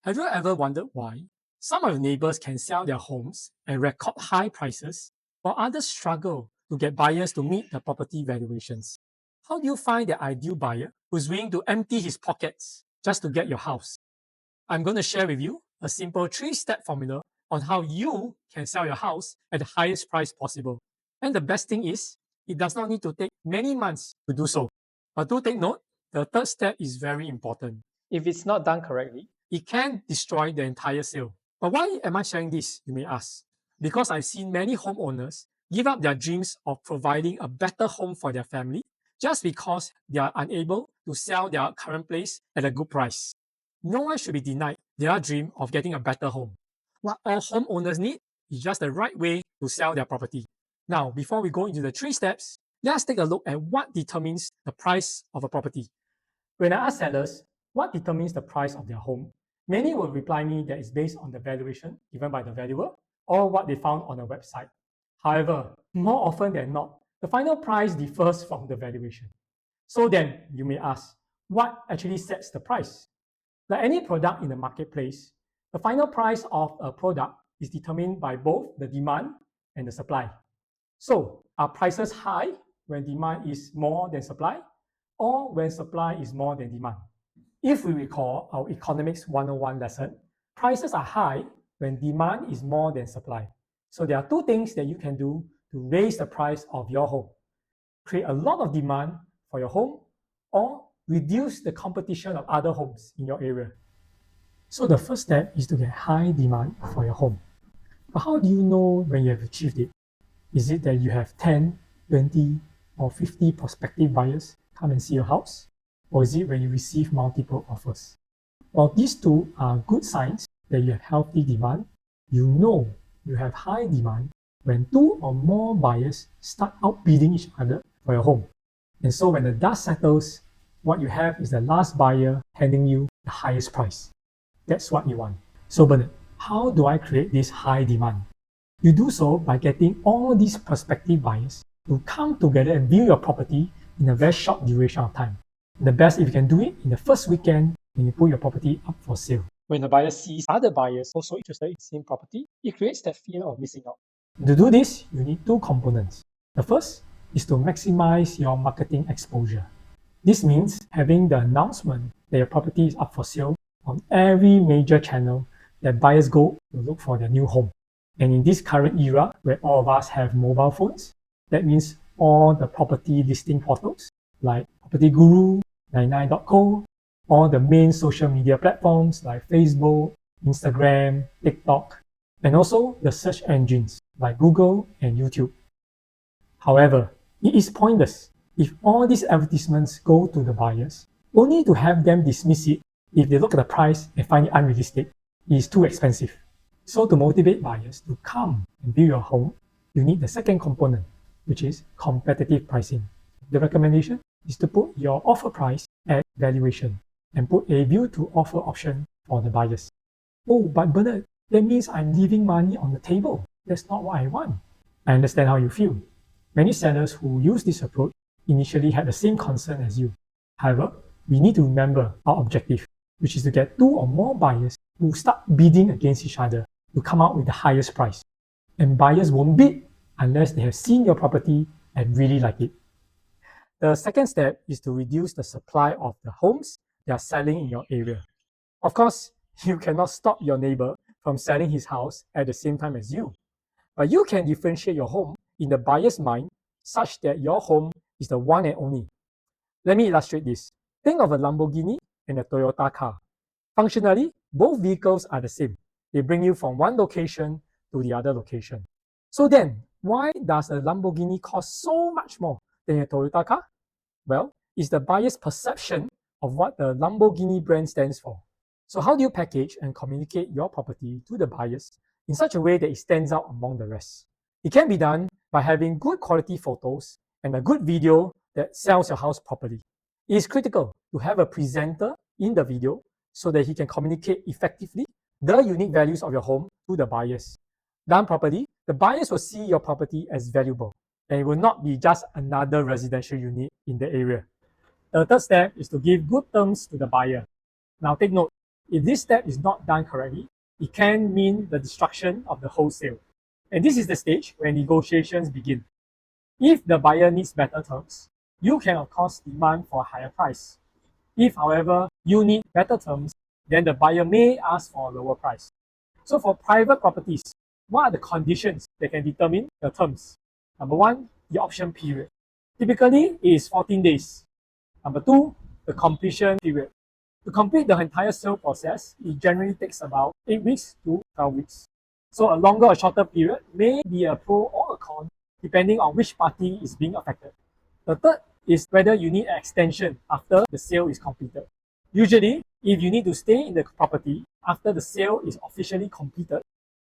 Have you ever wondered why some of your neighbors can sell their homes at record high prices, while others struggle to get buyers to meet the property valuations? How do you find the ideal buyer who's willing to empty his pockets just to get your house? I'm going to share with you a simple 3-step formula on how you can sell your house at the highest price possible. And the best thing is, it does not need to take many months to do so. But do take note, the third step is very important. If it's not done correctly, it can destroy the entire sale. But why am I sharing this, you may ask? Because I've seen many homeowners give up their dreams of providing a better home for their family just because they are unable to sell their current place at a good price. No one should be denied their dream of getting a better home. What all homeowners need is just the right way to sell their property. Now, before we go into the 3 steps, let's take a look at what determines the price of a property. When I ask sellers what determines the price of their home, many will reply me that it's based on the valuation given by the valuer or what they found on a website. However, more often than not, the final price differs from the valuation. So then, you may ask, what actually sets the price? Like any product in the marketplace, the final price of a product is determined by both the demand and the supply. So, are prices high when demand is more than supply, or when supply is more than demand? If we recall our Economics 101 lesson, prices are high when demand is more than supply. So there are 2 things that you can do to raise the price of your home. Create a lot of demand for your home, or reduce the competition of other homes in your area. So the first step is to get high demand for your home. But how do you know when you have achieved it? Is it that you have 10, 20, or 50 prospective buyers come and see your house? Or is it when you receive multiple offers? While these 2 are good signs that you have healthy demand, you know you have high demand when 2 or more buyers start outbidding each other for your home. And so when the dust settles, what you have is the last buyer handing you the highest price. That's what you want. So Bernard, how do I create this high demand? You do so by getting all these prospective buyers to come together and view your property in a very short duration of time. The best if you can do it in the first weekend when you put your property up for sale. When the buyer sees other buyers also interested in the same property, it creates that fear of missing out. To do this, you need 2 components. The first is to maximize your marketing exposure. This means having the announcement that your property is up for sale on every major channel that buyers go to look for their new home. And in this current era where all of us have mobile phones, that means all the property listing portals like Property Guru, 99.co, all the main social media platforms like Facebook, Instagram, TikTok, and also the search engines like Google and YouTube. However, it is pointless if all these advertisements go to the buyers, only to have them dismiss it if they look at the price and find it unrealistic. It is too expensive. So to motivate buyers to come and view your home, you need the second component, which is competitive pricing. The recommendation is to put your offer price at valuation and put a view to offer option for the buyers. Oh, but Bernard, that means I'm leaving money on the table. That's not what I want. I understand how you feel. Many sellers who use this approach initially had the same concern as you. However, we need to remember our objective, which is to get 2 or more buyers who start bidding against each other to come out with the highest price. And buyers won't bid unless they have seen your property and really like it. The second step is to reduce the supply of the homes that are selling in your area. Of course, you cannot stop your neighbor from selling his house at the same time as you. But you can differentiate your home in the buyer's mind such that your home is the one and only. Let me illustrate this. Think of a Lamborghini and a Toyota car. Functionally, both vehicles are the same. They bring you from one location to the other location. So then, why does a Lamborghini cost so much more than a Toyota car? Well, it's the buyer's perception of what the Lamborghini brand stands for. So how do you package and communicate your property to the buyers in such a way that it stands out among the rest? It can be done by having good quality photos and a good video that sells your house properly. It is critical to have a presenter in the video so that he can communicate effectively the unique values of your home to the buyers. Done properly, the buyers will see your property as valuable, and it will not be just another residential unit in the area. The third step is to give good terms to the buyer. Now take note, If this step is not done correctly, it can mean the destruction of the whole sale. And this is the stage where negotiations begin. If the buyer needs better terms, you can of course demand for a higher price. If, however, you need better terms, then the buyer may ask for a lower price. So for private properties, what are the conditions that can determine the terms? Number one, the option period. Typically, it is 14 days. Number two, the completion period. To complete the entire sale process, it generally takes about 8 weeks to 12 weeks. So a longer or shorter period may be a pro or a con, depending on which party is being affected. The third is whether you need an extension after the sale is completed. Usually, if you need to stay in the property after the sale is officially completed,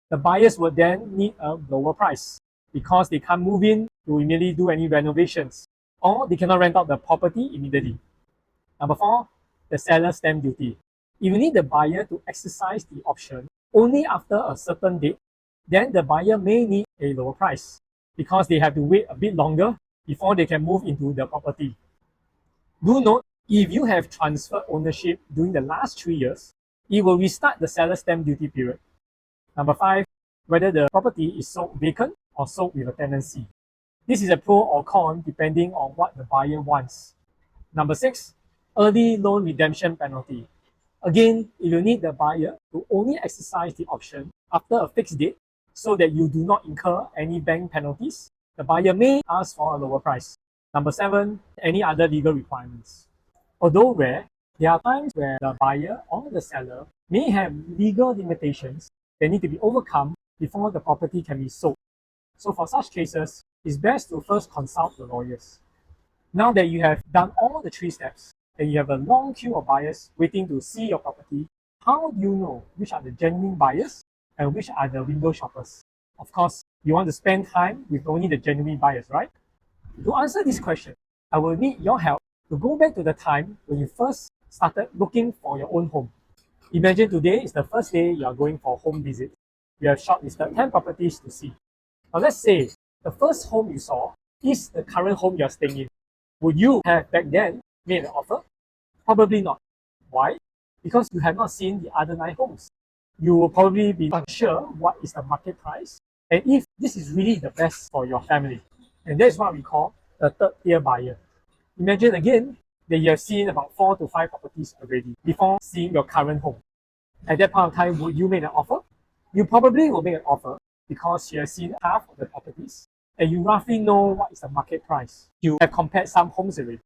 the buyers will then need a lower price because they can't move in to immediately do any renovations, or they cannot rent out the property immediately. Number four, the seller's stamp duty. If you need the buyer to exercise the option only after a certain date, then the buyer may need a lower price because they have to wait a bit longer before they can move into the property. Do note, if you have transferred ownership during the last 3 years, it will restart the seller's stamp duty period. Number five, whether the property is sold vacant or sold with a tenancy. This is a pro or con depending on what the buyer wants. Number six, early loan redemption penalty. Again, if you need the buyer to only exercise the option after a fixed date so that you do not incur any bank penalties, the buyer may ask for a lower price. Number seven, any other legal requirements. Although rare, there are times where the buyer or the seller may have legal limitations that need to be overcome before the property can be sold. So for such cases, it's best to first consult the lawyers. Now that you have done all the 3 steps, and you have a long queue of buyers waiting to see your property, how do you know which are the genuine buyers and which are the window shoppers? Of course, you want to spend time with only the genuine buyers, right? To answer this question, I will need your help to go back to the time when you first started looking for your own home. Imagine today is the first day you are going for a home visit. You have shortlisted 10 properties to see. Now let's say the first home you saw is the current home you are staying in. Would you have back then made an offer? Probably not. Why? Because you have not seen the other 9 homes. You will probably be unsure what is the market price and if this is really the best for your family. And that is what we call a third tier buyer. Imagine again that you have seen about 4 to 5 properties already before seeing your current home. At that point of time, would you make an offer? You probably will make an offer because you have seen half of the properties and you roughly know what is the market price. You have compared some homes already.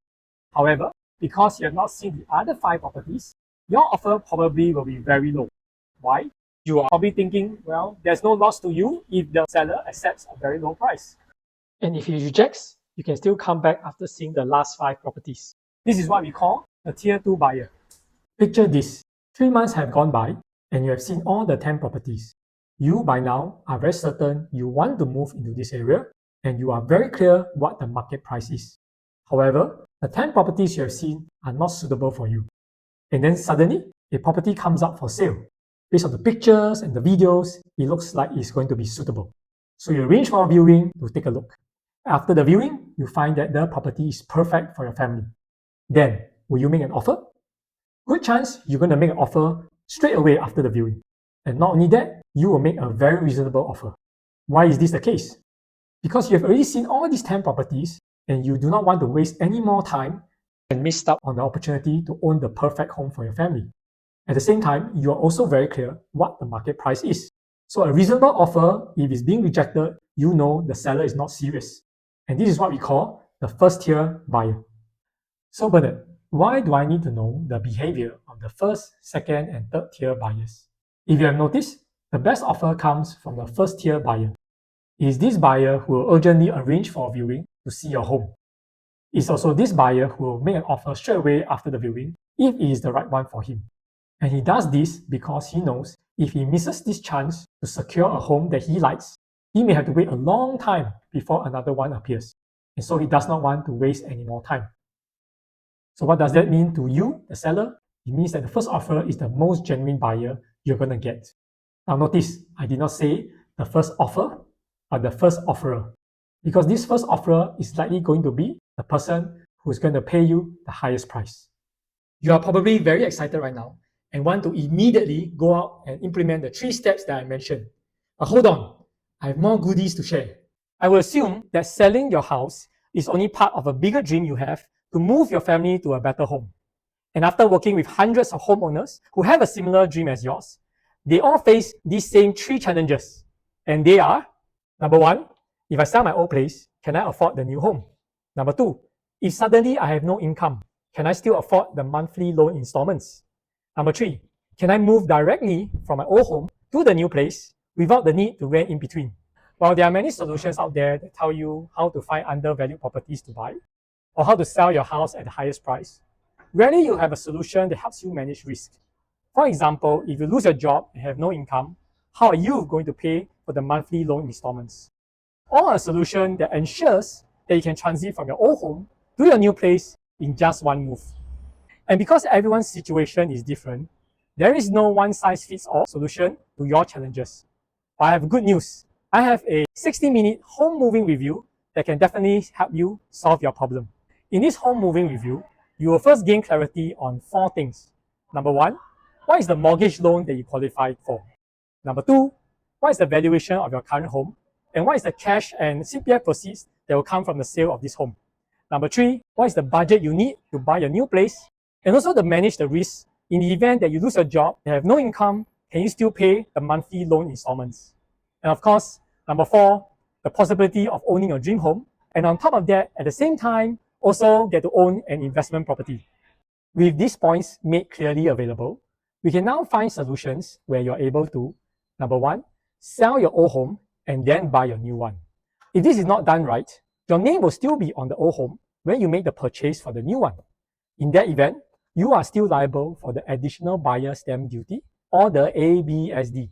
However, because you have not seen the other 5 properties, your offer probably will be very low. Why? You are probably thinking, well, there's no loss to you if the seller accepts a very low price. And if he rejects, you can still come back after seeing the last 5 properties. This is what we call a tier 2 buyer. Picture this. 3 months have gone by and you have seen all the 10 properties. You by now are very certain you want to move into this area and you are very clear what the market price is. However, the 10 properties you have seen are not suitable for you. And then suddenly, a property comes up for sale. Based on the pictures and the videos, it looks like it's going to be suitable. So you arrange for a viewing to take a look. After the viewing, you find that the property is perfect for your family. Then, will you make an offer? Good chance you're going to make an offer straight away after the viewing. And not only that, you will make a very reasonable offer. Why is this the case? Because you have already seen all these 10 properties and you do not want to waste any more time and miss out on the opportunity to own the perfect home for your family. At the same time, you are also very clear what the market price is. So a reasonable offer, if it's being rejected, you know the seller is not serious. And this is what we call the first tier buyer. So Bernard, why do I need to know the behavior of the first, second, and third tier buyers? If you have noticed, the best offer comes from the first tier buyer. It is this buyer who will urgently arrange for a viewing to see your home. It's also this buyer who will make an offer straight away after the viewing if it is the right one for him. And he does this because he knows if he misses this chance to secure a home that he likes, he may have to wait a long time before another one appears. And so he does not want to waste any more time. So what does that mean to you, the seller? It means that the first offer is the most genuine buyer you're going to get. Now notice, I did not say the first offer, but the first offerer. Because this first offerer is likely going to be the person who's going to pay you the highest price. You are probably very excited right now and want to immediately go out and implement the 3 steps that I mentioned. But hold on, I have more goodies to share. I will assume that selling your house is only part of a bigger dream you have to move your family to a better home. And after working with hundreds of homeowners who have a similar dream as yours, they all face these same 3 challenges. And they are, number 1, if I sell my old place, can I afford the new home? Number 2, if suddenly I have no income, can I still afford the monthly loan installments? Number 3, can I move directly from my old home to the new place without the need to rent in between? While there are many solutions out there that tell you how to find undervalued properties to buy, or how to sell your house at the highest price, rarely you have a solution that helps you manage risk. For example, if you lose your job and have no income, how are you going to pay for the monthly loan installments? Or a solution that ensures that you can transit from your old home to your new place in just one move. And because everyone's situation is different, there is no one-size-fits-all solution to your challenges. But I have good news. I have a 60-minute home moving review that can definitely help you solve your problem. In this home moving review, you will first gain clarity on 4 things. Number 1, what is the mortgage loan that you qualify for? Number 2, what is the valuation of your current home? And what is the cash and CPF proceeds that will come from the sale of this home? Number 3, what is the budget you need to buy your new place? And also to manage the risk in the event that you lose your job and have no income, can you still pay the monthly loan installments? And of course, number 4, the possibility of owning your dream home. And on top of that, at the same time, also get to own an investment property. With these points made clearly available, we can now find solutions where you're able to, number 1, sell your old home and then buy your new one. If this is not done right, your name will still be on the old home when you make the purchase for the new one. In that event, you are still liable for the additional buyer stamp duty or the ABSD.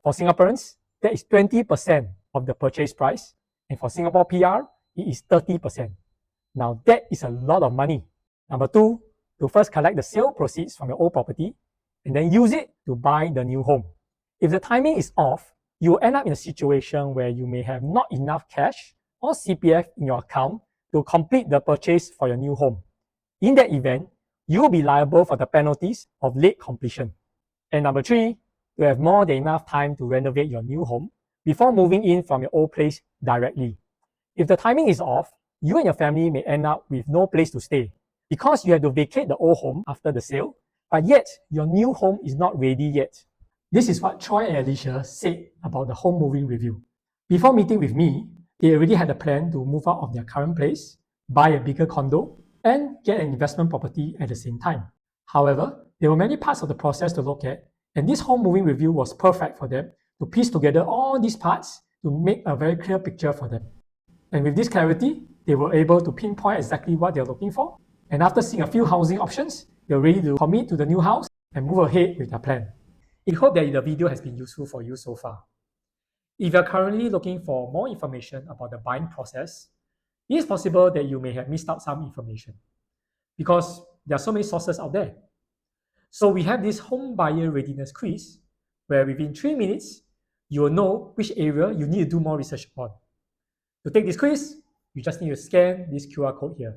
For Singaporeans, that is 20% of the purchase price, and for Singapore PR, it is 30%. Now that is a lot of money. Number 2, to first collect the sale proceeds from your old property and then use it to buy the new home. If the timing is off, you will end up in a situation where you may have not enough cash or CPF in your account to complete the purchase for your new home. In that event, you will be liable for the penalties of late completion. And number 3, to have more than enough time to renovate your new home before moving in from your old place directly. If the timing is off, you and your family may end up with no place to stay because you have to vacate the old home after the sale, but yet your new home is not ready yet. This is what Troy and Alicia said about the home moving review. Before meeting with me, they already had a plan to move out of their current place, buy a bigger condo, and get an investment property at the same time. However, there were many parts of the process to look at, and this home moving review was perfect for them to piece together all these parts to make a very clear picture for them. And with this clarity, they were able to pinpoint exactly what they're looking for. And after seeing a few housing options, they're ready to commit to the new house and move ahead with their plan. I hope that the video has been useful for you so far. If you're currently looking for more information about the buying process, it is possible that you may have missed out some information because there are so many sources out there. So we have this home buyer readiness quiz where within 3 minutes, you will know which area you need to do more research on. To take this quiz, you just need to scan this QR code here.